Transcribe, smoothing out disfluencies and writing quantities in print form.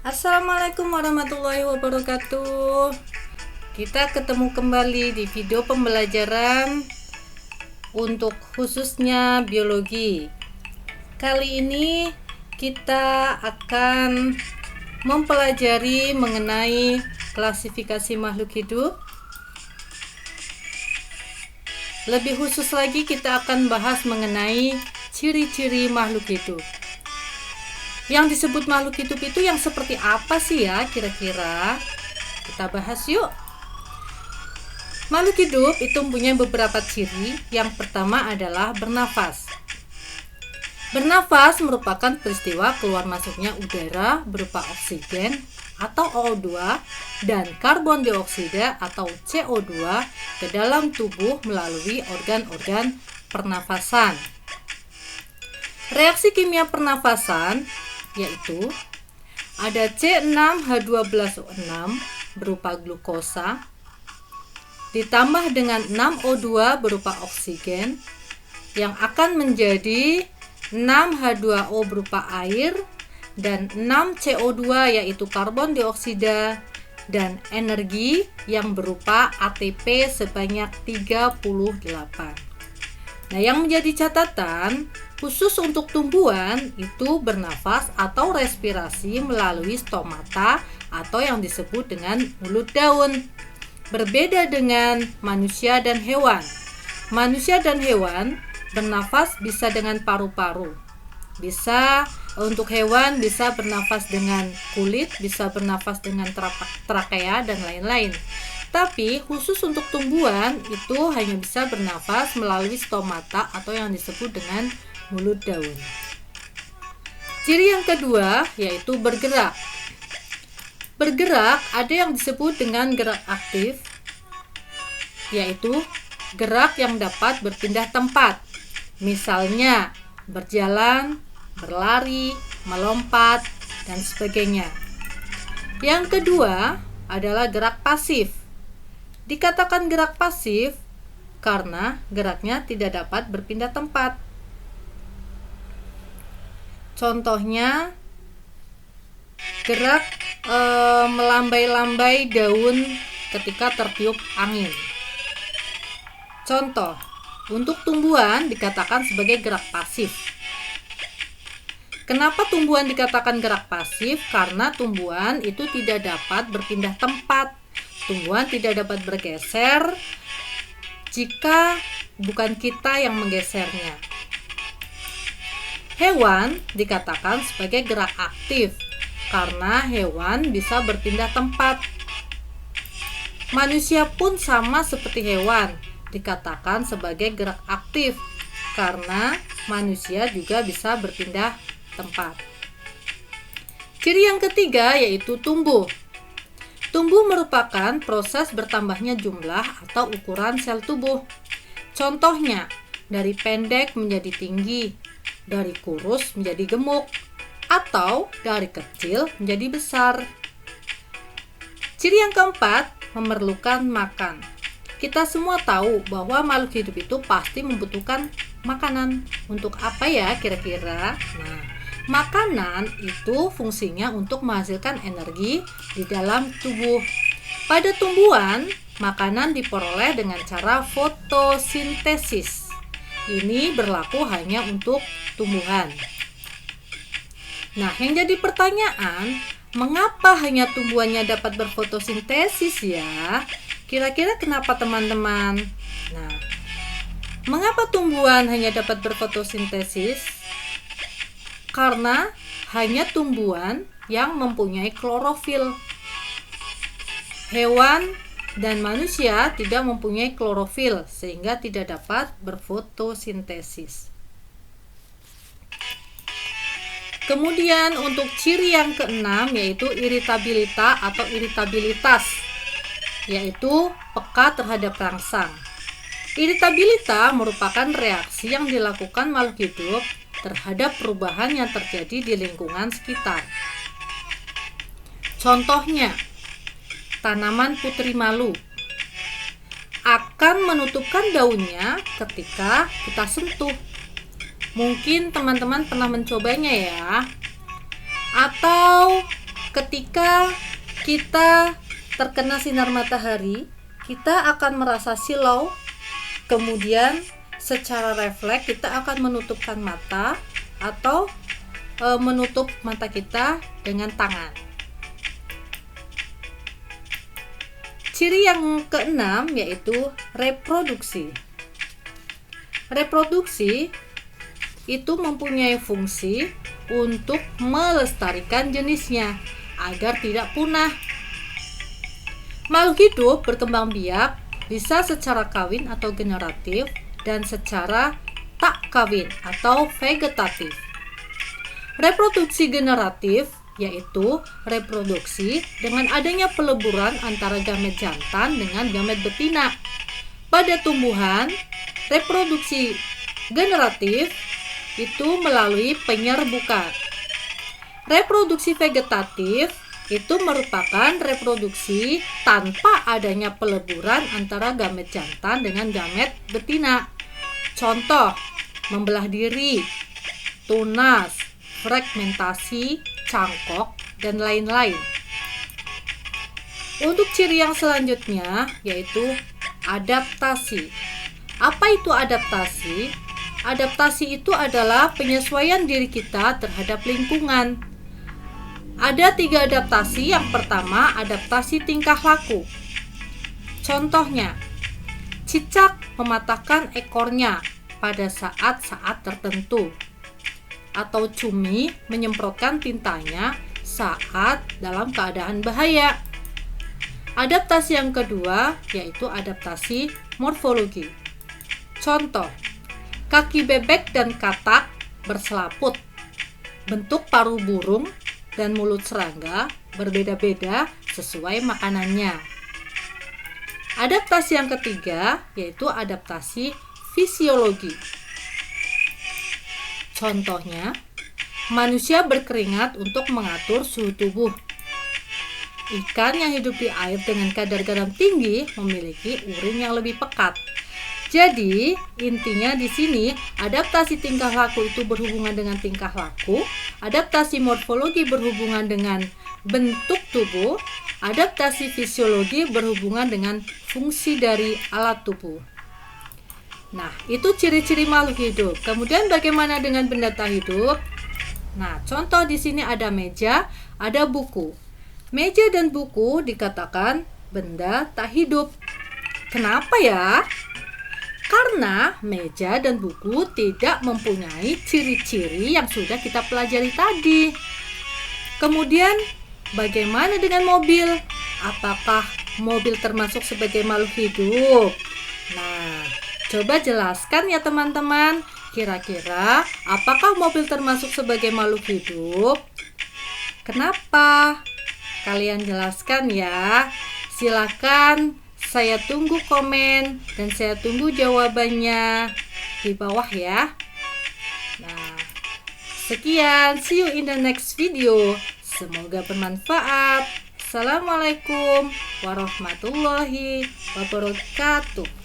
Assalamualaikum warahmatullahi wabarakatuh. Kita ketemu kembali di video pembelajaran untuk khususnya biologi. Kali ini kita akan mempelajari mengenai klasifikasi makhluk hidup. Lebih khusus lagi kita akan bahas mengenai ciri-ciri makhluk hidup. Yang disebut makhluk hidup itu yang seperti apa sih ya kira-kira? Kita bahas yuk. Makhluk hidup itu mempunyai beberapa ciri. Yang pertama adalah bernafas. Bernafas merupakan peristiwa keluar masuknya udara berupa oksigen atau O2 dan karbon dioksida atau CO2 ke dalam tubuh melalui organ-organ pernafasan. Reaksi kimia pernafasan yaitu ada C6H12O6 berupa glukosa ditambah dengan 6O2 berupa oksigen yang akan menjadi 6H2O berupa air dan 6CO2 yaitu karbon dioksida dan energi yang berupa ATP sebanyak 38. Nah, yang menjadi catatan khusus untuk tumbuhan itu bernafas atau respirasi melalui stomata atau yang disebut dengan mulut daun. Berbeda dengan manusia dan hewan. Manusia dan hewan bernafas bisa dengan paru-paru. Untuk hewan bisa bernafas dengan kulit, bisa bernafas dengan trakea dan lain-lain. Tapi khusus untuk tumbuhan itu hanya bisa bernafas melalui stomata atau yang disebut dengan mulut daun. Ciri yang kedua yaitu bergerak. Bergerak ada yang disebut dengan gerak aktif, yaitu gerak yang dapat berpindah tempat. Misalnya berjalan, berlari, melompat, dan sebagainya. Yang kedua adalah gerak pasif. Dikatakan gerak pasif karena geraknya tidak dapat berpindah tempat. Contohnya gerak melambai-lambai daun ketika tertiup angin. Contoh, untuk tumbuhan dikatakan sebagai gerak pasif. Kenapa tumbuhan dikatakan gerak pasif? Karena tumbuhan itu tidak dapat berpindah tempat. Tumbuhan tidak dapat bergeser jika bukan kita yang menggesernya. Hewan dikatakan sebagai gerak aktif karena hewan bisa berpindah tempat. Manusia pun sama seperti hewan, dikatakan sebagai gerak aktif karena manusia juga bisa berpindah tempat. Ciri yang ketiga yaitu tumbuh. Tumbuh merupakan proses bertambahnya jumlah atau ukuran sel tubuh. Contohnya, dari pendek menjadi tinggi, dari kurus menjadi gemuk, atau dari kecil menjadi besar. Ciri yang keempat, memerlukan makan. Kita semua tahu bahwa makhluk hidup itu pasti membutuhkan makanan. Untuk apa ya kira-kira? Nah, makanan itu fungsinya untuk menghasilkan energi di dalam tubuh. Pada tumbuhan, makanan diperoleh dengan cara fotosintesis. Ini berlaku hanya untuk tumbuhan. Nah, yang jadi pertanyaan, mengapa hanya tumbuhannya dapat berfotosintesis ya? Kira-kira kenapa teman-teman? Nah, mengapa tumbuhan hanya dapat berfotosintesis? Karena hanya tumbuhan yang mempunyai klorofil. Hewan dan manusia tidak mempunyai klorofil sehingga tidak dapat berfotosintesis. Kemudian untuk ciri yang keenam yaitu iritabilitas, yaitu peka terhadap rangsang. Iritabilitas merupakan reaksi yang dilakukan makhluk hidup terhadap perubahan yang terjadi di lingkungan sekitar. Contohnya, tanaman putri malu akan menutupkan daunnya ketika kita sentuh. Mungkin teman-teman pernah mencobanya ya. Atau ketika kita terkena sinar matahari, kita akan merasa silau, kemudian secara refleks kita akan menutupkan mata atau menutup mata kita dengan tangan. Ciri yang keenam yaitu reproduksi. Reproduksi itu mempunyai fungsi untuk melestarikan jenisnya agar tidak punah. Makhluk hidup berkembang biak bisa secara kawin atau generatif dan secara tak kawin atau vegetatif. Reproduksi generatif yaitu reproduksi dengan adanya peleburan antara gamet jantan dengan gamet betina. Pada tumbuhan, reproduksi generatif itu melalui penyerbukan. Reproduksi vegetatif itu merupakan reproduksi tanpa adanya peleburan antara gamet jantan dengan gamet betina. Contoh, membelah diri, tunas, fragmentasi, cangkok, dan lain-lain. Untuk ciri yang selanjutnya yaitu adaptasi. Apa itu adaptasi? Adaptasi itu adalah penyesuaian diri kita terhadap lingkungan. Ada 3 adaptasi. Yang pertama, adaptasi tingkah laku. Contohnya, cicak mematahkan ekornya pada saat-saat tertentu, atau cumi menyemprotkan tintanya saat dalam keadaan bahaya. Adaptasi yang kedua yaitu adaptasi morfologi. Contoh, kaki bebek dan katak berselaput. Bentuk paruh burung dan mulut serangga berbeda-beda sesuai makanannya. Adaptasi yang ketiga yaitu adaptasi fisiologi. Contohnya, manusia berkeringat untuk mengatur suhu tubuh. Ikan yang hidup di air dengan kadar garam tinggi memiliki urin yang lebih pekat. Jadi, intinya di sini adaptasi tingkah laku itu berhubungan dengan tingkah laku, adaptasi morfologi berhubungan dengan bentuk tubuh, adaptasi fisiologi berhubungan dengan fungsi dari alat tubuh. Nah, itu ciri-ciri makhluk hidup. Kemudian bagaimana dengan benda tak hidup? Nah, contoh di sini ada meja, ada buku. Meja dan buku dikatakan benda tak hidup. Kenapa ya? Karena meja dan buku tidak mempunyai ciri-ciri yang sudah kita pelajari tadi. Kemudian, bagaimana dengan mobil? Apakah mobil termasuk sebagai makhluk hidup? Nah, coba jelaskan ya teman-teman. Kira-kira apakah mobil termasuk sebagai makhluk hidup? Kenapa? Kalian jelaskan ya. Silakan, saya tunggu komen dan saya tunggu jawabannya di bawah ya. Nah, sekian. See you in the next video. Semoga bermanfaat. Assalamualaikum warahmatullahi wabarakatuh.